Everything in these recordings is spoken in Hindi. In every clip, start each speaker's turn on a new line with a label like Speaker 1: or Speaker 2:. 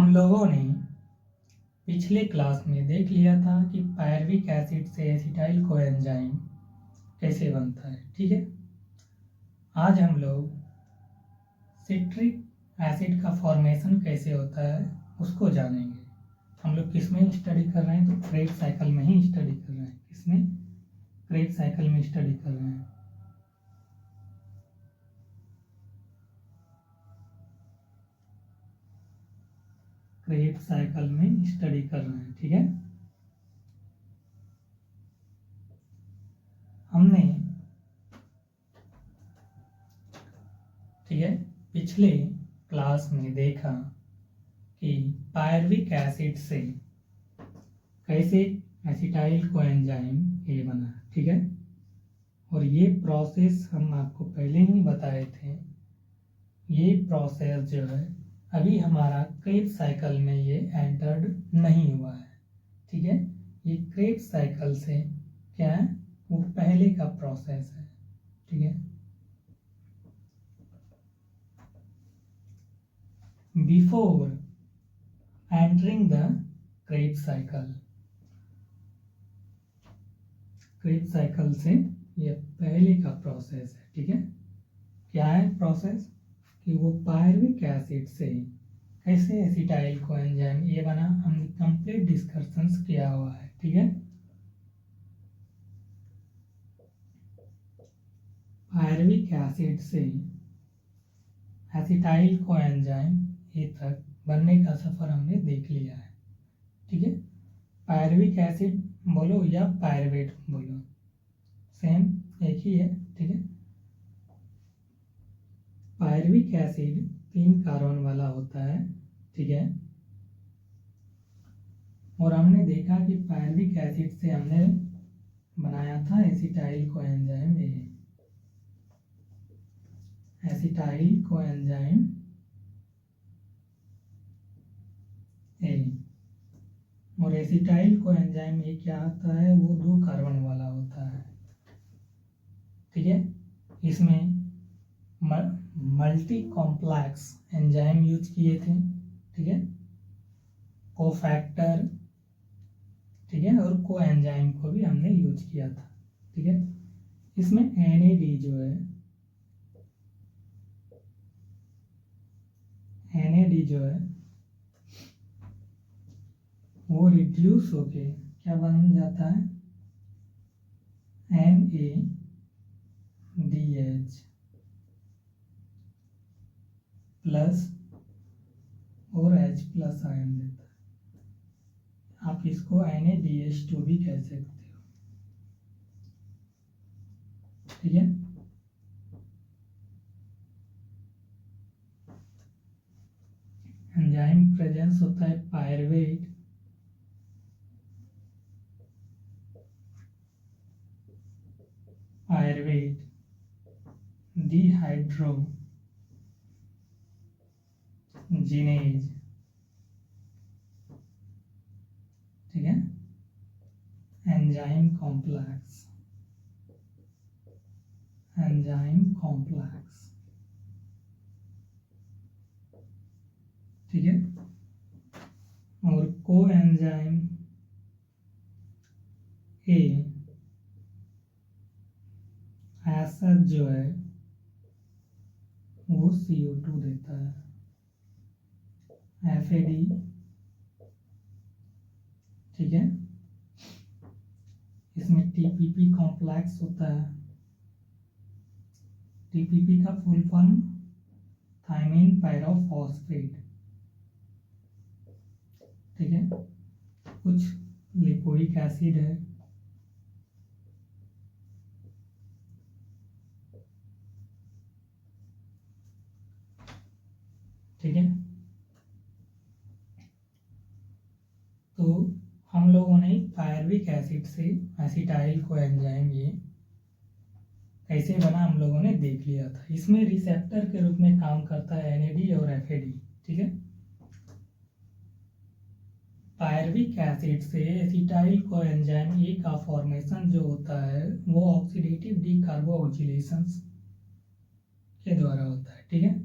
Speaker 1: हम लोगों ने पिछले क्लास में देख लिया था कि पायरविक एसिड से एसिटाइल कोएंजाइम कैसे बनता है। ठीक है, आज हम लोग सिट्रिक एसिड का फॉर्मेशन कैसे होता है उसको जानेंगे। हम लोग किस में स्टडी कर रहे हैं, तो क्रेब्स साइकिल में ही स्टडी कर रहे हैं। किसमें? क्रेब्स साइकिल में स्टडी कर रहे हैं। क्रेब्स साइकिल में स्टडी कर रहे हैं। ठीक है, हमने पिछले क्लास में देखा कि पायरविक एसिड से कैसे एसिटाइल कोएंजाइम ए बना। ठीक है, और ये प्रोसेस हम आपको पहले ही बताए थे। ये प्रोसेस जो है अभी हमारा क्रेब्स साइकिल में ये एंटर्ड नहीं हुआ है। ठीक है, ये क्रेब्स साइकिल से क्या है, वो पहले का प्रोसेस है। ठीक है, before entering the Krebs cycle, Krebs cycle से ये पहले का प्रोसेस है। ठीक है, क्या है प्रोसेस कि वो पायरविक एसिड से कैसे एसिटाइल कोएंजाइम ये बना, हमने कंप्लीट डिस्कशंस किया हुआ है। ठीक है, पायरविक एसिड से एसिटाइल कोएंजाइम ए तक बनने का सफर हमने देख लिया है। ठीक है, पायरविक एसिड बोलो या पायरवेट बोलो, सेम एक ही है। ठीक है, पायरविक एसिड 3 कार्बन वाला होता है। ठीक है, और हमने देखा कि पायरविक एसिड से हमने बनाया था एसिटाइल कोएंजाइम ए, एसिटाइल कोएंजाइम ए। और एसिटाइल कोएंजाइम ए क्या होता है, वो 2 कार्बन वाला होता है। ठीक है, इसमें मल्टी कॉम्प्लेक्स एंजाइम यूज किए थे। ठीक है, कोफैक्टर, ठीक है, और को एंजाइम को भी हमने यूज किया था। ठीक है, इसमें NAD जो है, NAD जो है वो रिड्यूस होके क्या बन जाता है, NADH प्लस और H प्लस आयन देता है। आप इसको NaDH2 भी कह सकते हो। ठीक है, एंजाइम प्रेजेंस होता है पायरवेट, डिहाइड्रो जीनेज। ठीक है, एंजाइम कॉम्प्लेक्स, एंजाइम कॉम्प्लेक्स। ठीक है, और को एंजाइम ए एसिड जो है वो CO2 देता है, FAD। ठीक है, इसमें TPP कॉम्प्लेक्स होता है। TPP का फुल फॉर्म थायमीन पायरोफॉस्फेट। ठीक है, कुछ लिपोइक एसिड है। ठीक है, तो हम लोगों ने पायरविक एसिड से एसिटाइल कोएंजाइम ये कैसे बना हम लोगों ने देख लिया था। इसमें रिसेप्टर के रूप में काम करता है NAD और FAD। ठीक है, पायरविक एसिड से एसिटाइल कोएंजाइम ए का फॉर्मेशन जो होता है वो ऑक्सीडेटिव डीकार्बोक्सिलेशन के द्वारा होता है। ठीक है,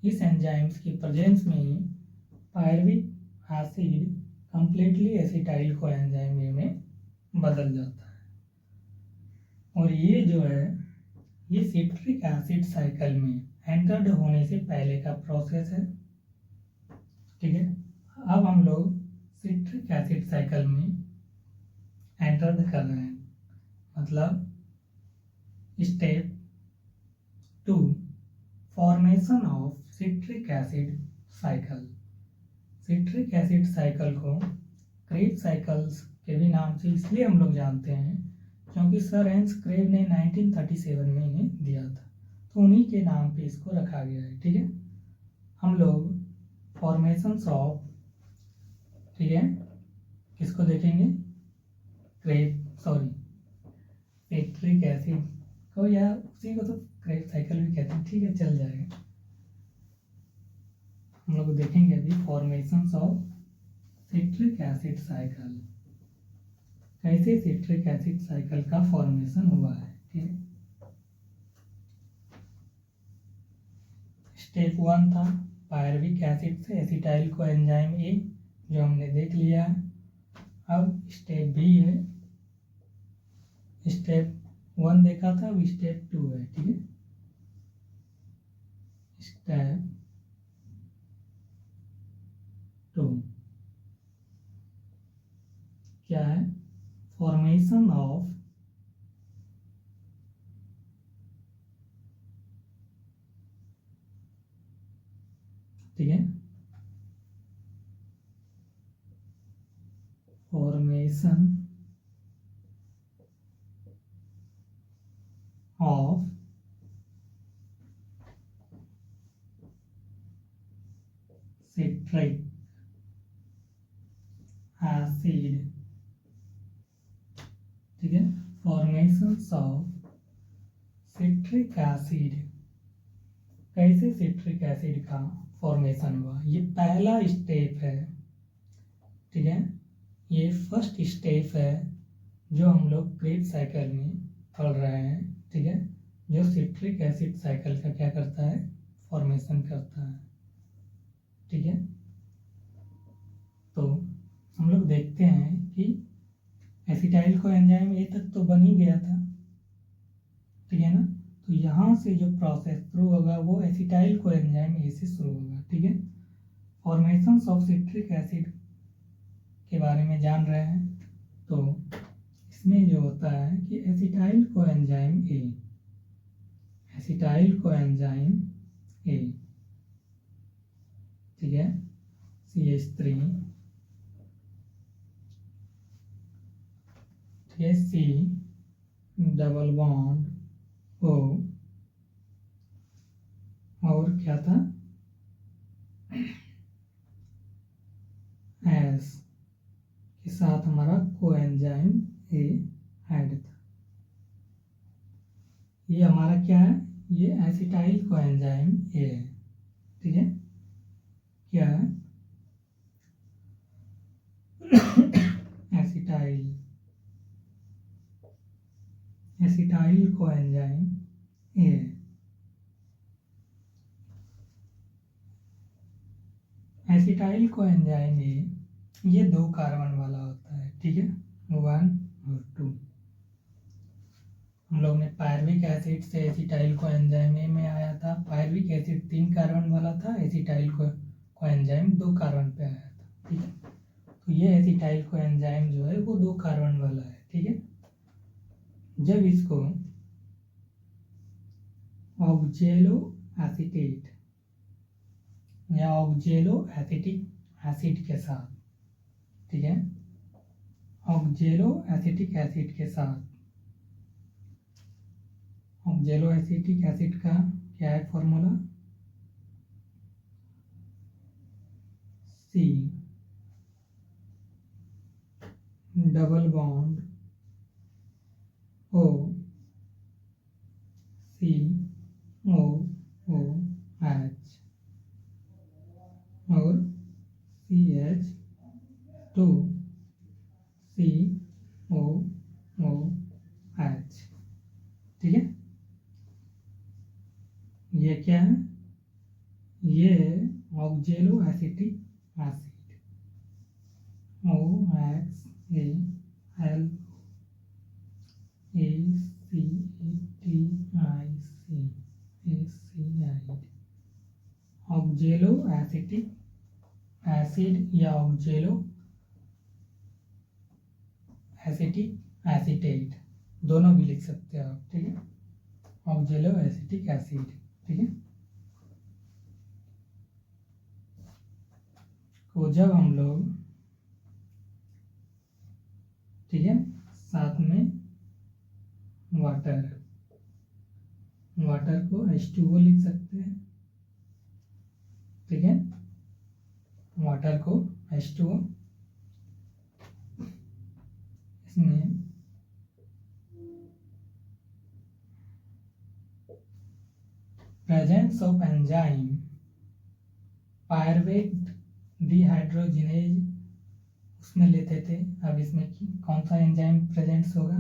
Speaker 1: इस एंजाइम्स की प्रेजेंस में ही pyruvic acid completely acetyl coenzyme A में बदल जाता है। और ये जो है ये सिट्रिक एसिड साइकिल में एंटर्ड होने से पहले का प्रोसेस है। ठीक है, अब हम लोग सिट्रिक एसिड साइकिल में एंटर्ड कर रहे हैं, मतलब step 2 formation of citric acid cycle. Citric acid cycle को क्रेब्स साइकिल्स के भी नाम से इसलिए हम लोग जानते हैं क्योंकि सर हेंस क्रेब ने 1937 में इन्हें दिया था, तो उन्हीं के नाम पे इसको रखा गया है। ठीक है, हम लोग फॉर्मेशंस ऑफ, ठीक है, किसको देखेंगे, सिट्रिक एसिड को, या उसी को तो क्रेब साइकिल भी कहते हैं। ठीक है, चल जाएगा। हम लोग देखेंगे अभी formations of citric acid cycle, कैसे सिट्रिक एसिड साइकिल का फॉर्मेशन हुआ है। ठीक है, स्टेप 1 था पायरविक एसिड से एसिटाइल को एंजाइम ए, जो हमने देख लिया है। अब स्टेप बी है, स्टेप 1 देखा था, अब स्टेप 2 है। ठीक है, स्टेप 2 क्या है, फॉर्मेशन ऑफ ठीक है, फॉर्मेशन ऑफ सिट्रिक एसिड। ठीक है, फॉर्मेशन ऑफ सिट्रिक एसिड, कैसे सिट्रिक एसिड का फॉर्मेशन हुआ, ये पहला स्टेप है। ठीक है, ये फर्स्ट स्टेप है जो हम लोग क्रेब साइकिल में पढ़ रहे हैं। ठीक है, जो सिट्रिक एसिड साइकिल का क्या करता है, फॉर्मेशन करता है। ठीक है, तो हम लोग देखते हैं कि एसिटाइल को एंजाइम ए तक तो बन ही गया था। ठीक है ना, तो यहाँ से जो प्रोसेस शुरू होगा वो एसिटाइल को एंजाइम ए से शुरू होगा। ठीक है, फॉर्मेशंस ऑफ सिट्रिक एसिड के बारे में जान रहे हैं, तो इसमें जो होता है कि acetyl co enzyme A, acetyl co enzyme A, ठीक है, CH3, ठीक है, C डबल बॉन्ड O, और क्या था, S के साथ हमारा कोएंजाइम ए ऐड था। ये हमारा क्या है, ये एसिटाइल कोएंजाइम ए है। ठीक है, क्या है, एसिटाइल कोएंजाइम ए। एसिटाइल कोएंजाइम ए ये 2 कार्बन वाला होता है। ठीक है, 1 और 2। हम लोग ने पायरविक एसिड से एसिटाइल कोएंजाइम ए में आया था। पायरविक एसिड 3 कार्बन वाला था, एसिटाइल कोएंजाइम 2 कार्बन पे आया था। ठीक है, तो ये एसिटाइल कोएंजाइम जो है वो 2 कार्बन वाला है। ठीक है, जब इसको ऑक्जेलो एसीटेट या ऑक्जेलो एसिटिक एसिड के साथ, ठीक है, ऑक्जेलो एसिटिक एसिड के साथ, ऑक्जेलो एसिटिक एसिड का क्या है formula, C double bond O, COOH और CH2COOH। ठीक है, ये क्या है, ये oxaloacetic acid. X A L A C T I C oxaloacetic acid या ऑक्जेलो एसिटिक एसीटेट, दोनों भी लिख सकते हो आप, ठीक है। ऑक्जेलो एसिटिक एसिड, ठीक है। तो जब हम लोग, ठीक है, साथ में वाटर को H2O लिख सकते हैं, ठीक है। वाटर को H2O, इसमें presence of enzyme pyruvate dehydrogenase उसमें लेते थे, अब इसमें कौन सा एंजाइम प्रेजेंस होगा,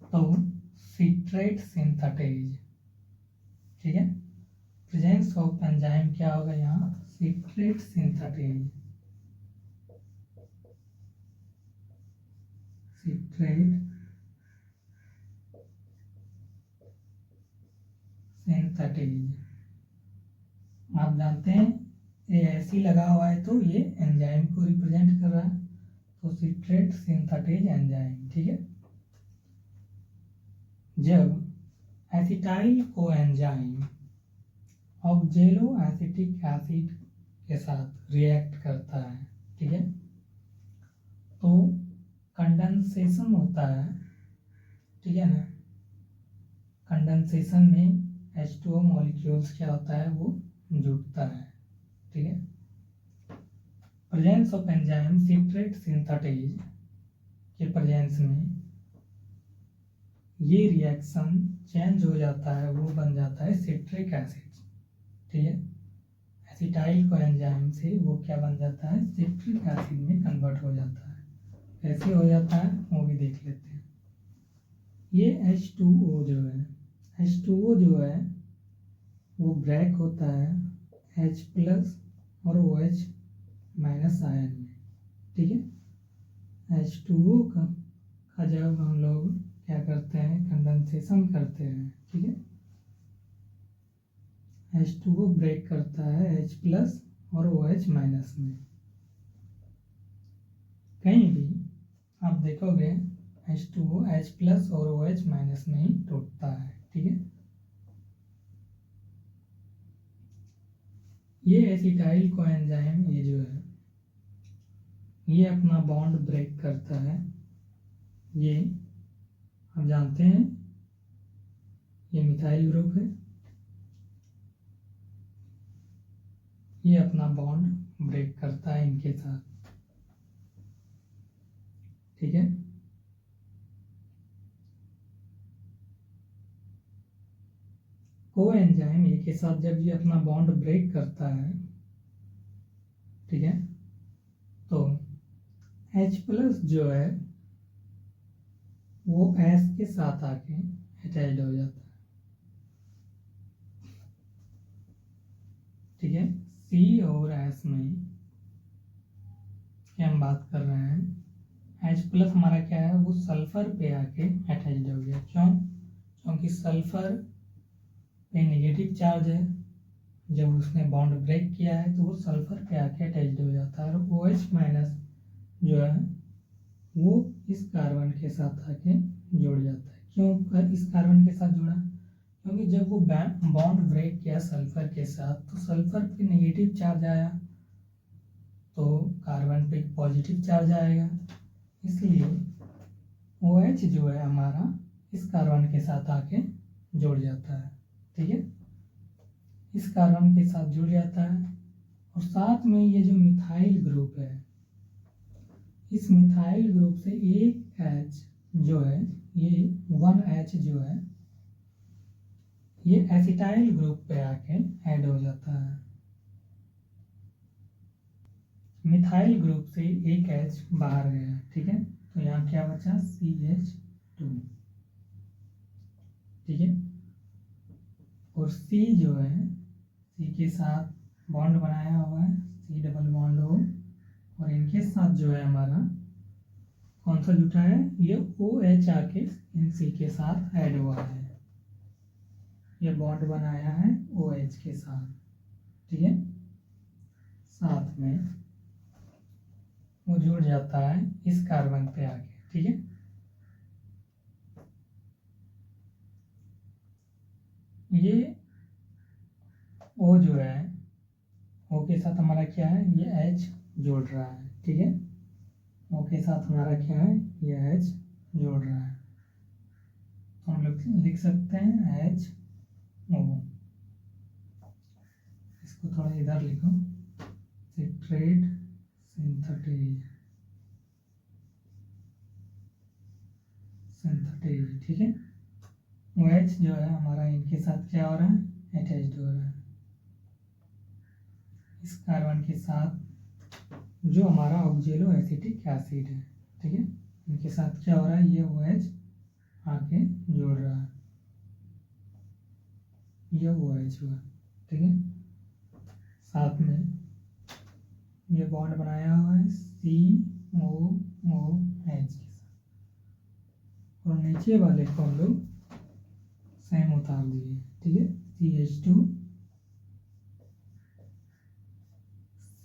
Speaker 1: तो सिट्रेट सिंथेटेज, ठीक है। प्रेजेंस ऑफ एंजाइम क्या होगा यहाँ, सिट्रेट सिंथेटेज, सिट्रेट सिंथेटेज। आप जानते हैं ये ऐसी लगा हुआ है तो ये एंजाइम को रिप्रेजेंट कर रहा है, तो सिट्रेट सिंथेटेज एंजाइम, ठीक है। जब acetyl co enzyme ऑक्जेलो acetic acid के साथ रिएक्ट करता है, ठीक है, तो कंडेंसेशन होता है, ठीक है ना। कंडेंसेशन में H2O मॉलिक्यूल्स क्या होता है, वो जुड़ता है, ठीक है। Presence of enzyme citrate synthetase के प्रेजेंस में ये रिएक्शन चेंज हो जाता है, वो बन जाता है सिट्रिक एसिड, ठीक है। एसिटाइल को एंजाइम से वो क्या बन जाता है, सिट्रिक एसिड में कन्वर्ट हो जाता है। कैसे हो जाता है वो भी देख लेते हैं। ये H2O जो है, H2O जो है वो ब्रेक होता है H प्लस और OH माइनस आयन में, ठीक है। H2O का जब हम लोग क्या करते हैं, कंडेंसेशन करते हैं, ठीक है, H2O ब्रेक करता है H प्लस और OH माइनस में। कहीं भी आप देखोगे H2O H प्लस और OH माइनस में ही टूटता है, ठीक है। ये एसिटाइल को एंजाइम ये जो है ये अपना बॉन्ड ब्रेक करता है, ये हम जानते हैं ये मिथाइल ग्रुप है, ये अपना बॉन्ड ब्रेक करता है इनके साथ, ठीक है। को एंजाइम ए के साथ जब ये अपना बॉन्ड ब्रेक करता है, ठीक है, तो H प्लस जो है वो S के साथ आके अटैच्ड हो जाता है, ठीक है। C और S में क्या हम बात कर रहे हैं, H प्लस हमारा क्या है, वो सल्फर पे आके अटैच्ड हो गया। क्यों, क्योंकि सल्फर पे नेगेटिव चार्ज है, जब उसने बॉन्ड ब्रेक किया है तो वो सल्फर पे आके अटैच्ड हो जाता है, और OH माइनस जो है वो इस कार्बन के साथ आके जुड़ जाता है। क्यों इस कार्बन के साथ जुड़ा, क्योंकि जब वो बॉन्ड ब्रेक किया सल्फर के साथ तो सल्फर पे नेगेटिव चार्ज आया, तो कार्बन पे पॉजिटिव चार्ज आएगा, इसलिए OH जो है हमारा इस कार्बन के साथ आके जुड़ जाता है, ठीक है। इस कार्बन के साथ जुड़ जाता है, और साथ में ये जो मिथाइल ग्रुप है, इस मिथाइल ग्रुप से एक H जो है, ये 1H जो है ये एसिटाइल ग्रुप पे आके ऐड हो जाता है। मिथाइल ग्रुप से एक H बाहर गया, ठीक है, तो यहाँ क्या बचा, CH2, ठीक है। और C जो है, C के साथ बॉन्ड बनाया हुआ है, C डबल बॉन्ड O, और जो है हमारा कौन सा जुटा है, ये OH आके इन C के साथ ऐड हुआ है, ये बॉन्ड बनाया है OH के साथ, ठीक है। साथ में वो जुड़ जाता है इस कार्बन पे आके, ठीक है। ये O जो है, O के साथ हमारा क्या है, ये H जोड़ रहा है, ठीक है। O के साथ हमारा क्या है, ये H जोड़ रहा है, तो हम लोग लिख सकते हैं HO। इसको थोड़ा इधर लिखो, सिट्रेट सिंथेटेज, ठीक है। OH जो है हमारा इनके साथ क्या हो रहा है, अटैच्ड हो रहा है इस कार्बन के साथ, जो हमारा ऑक्जेलो एसिटिक एसिड है, ठीक है। इनके साथ क्या हो रहा है, ये OH आके जोड़ रहा है, ये OH हुआ, ठीक है। साथ में ये बॉन्ड बनाया हुआ है COOH के साथ, और नीचे वाले को हम लोग सेम उतार दिए, ठीक है। CH2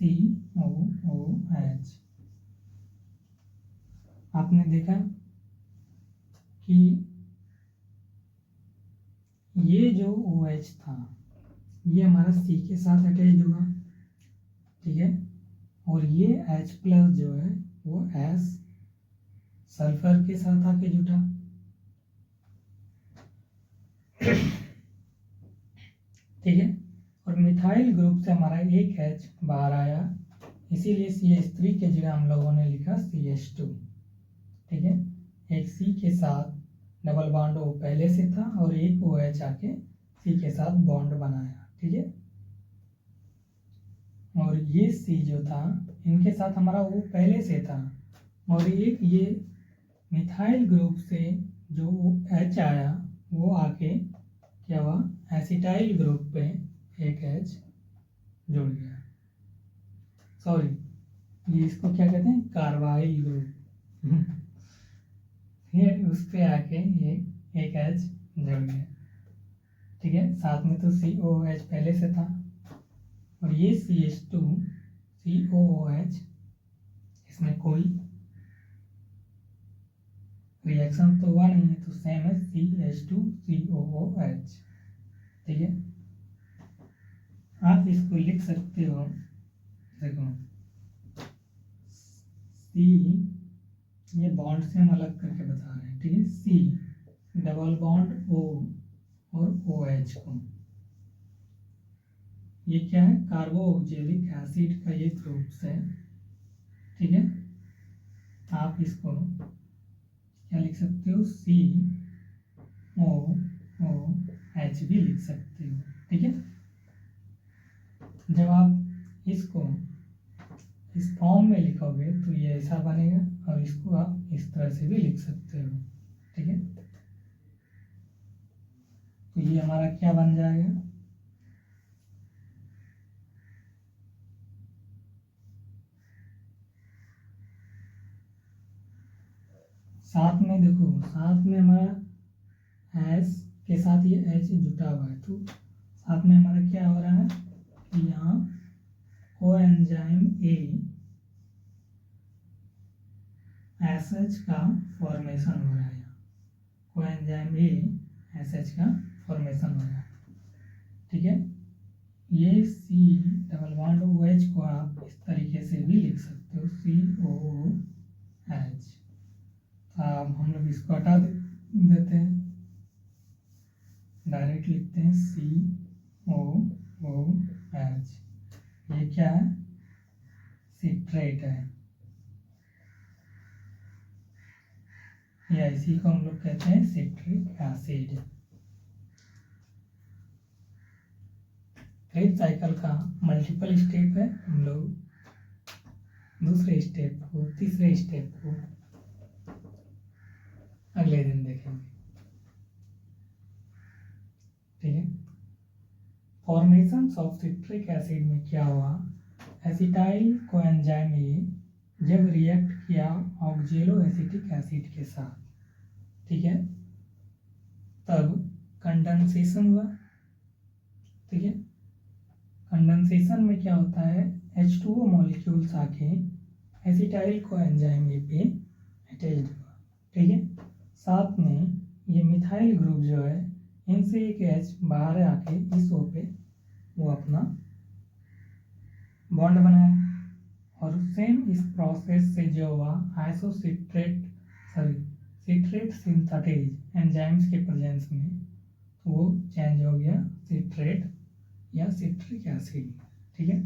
Speaker 1: COOH। आपने देखा कि ये जो OH था ये हमारा C के साथ अटैच हुआ, ठीक है, और ये H प्लस जो है वो S सल्फर के साथ आके जुटा, ठीक है। और मिथाइल ग्रुप से हमारा एक H बाहर आया, इसीलिए CH3 के जगह हम लोगों ने लिखा CH2, ठीक है। एक C के साथ डबल बॉन्ड O पहले से था और एक OH आके C के साथ बॉन्ड बनाया, ठीक है। और ये C जो था इनके साथ हमारा O पहले से था, और एक ये मिथाइल ग्रुप से जो H आया वो आके क्या हुआ, एसिटाइल ग्रुप पे एक H जुड़ गया, सॉरी ये इसको क्या कहते हैं, कार्बाइल ग्रुप ये उस पे आके ये एक H जुड़ गया, ठीक है। साथ में तो COOH पहले से था, और ये CH2 COOH, इसमें कोई रिएक्शन तो हुआ नहीं है, तो सेम है CH2 COOH, ठीक है। आप इसको लिख सकते हो, देखो C, ये बॉन्ड से हम अलग करके बता रहे हैं, ठीक है। C डबल बॉन्ड O और OH को, ये क्या है, कार्बोक्जिलिक एसिड का ये ग्रुप्स है, ठीक है। आप इसको क्या लिख सकते हो, COOH भी लिख सकते हो, ठीक है। जब आप इसको इस फॉर्म में लिखोगे तो ये ऐसा बनेगा, और इसको आप इस तरह से भी लिख सकते हो, ठीक है। तो ये हमारा क्या बन जाएगा, साथ में देखो, साथ में हमारा S के साथ ये H जुटा हुआ है, तो साथ में हमारा क्या हो रहा है कि यहाँ कोएंजाइम A SH का फॉर्मेशन हो रहा है, यहाँ कोएंजाइम A SH का फॉर्मेशन हो रहा है, ठीक है। ये C डबल बॉन्ड OH को आप इस तरीके से भी लिख सकते हो, COOH। अब हम लोग इसको हटा देते हैं, डायरेक्ट लिखते हैं COOH। ये क्या है, सिट्रेट है, या इसी को हम लोग कहते हैं सिट्रिक एसिड। क्रेब साइकिल का मल्टीपल स्टेप है, हम लोग दूसरे स्टेप को, तीसरे स्टेप को अगले दिन देखेंगे, ठीक है। फॉर्मेशन ऑफ सिट्रिक एसिड में क्या हुआ, एसिटाइल कोएंजाइम ए जब रिएक्ट किया ऑक्जेलो एसिटिक एसिड के साथ, ठीक है, तब कंडेंसेशन हुआ, ठीक है। कंडेंसेशन में क्या होता है, H2O मॉलिक्यूल्स आके एसिटाइल को एंजाइम ए पे अटैच्ड हुआ, ठीक है। साथ में ये मिथाइल ग्रुप जो है, इनसे एक H बाहर आके इस O पे वो अपना बॉन्ड बनाया, और सेम इस प्रोसेस से जो हुआ सिट्रेट सिंथेटेज एंजाइम्स के प्रेजेंस में, तो वो चेंज हो गया सिट्रेट या सिट्रिक एसिड, ठीक है।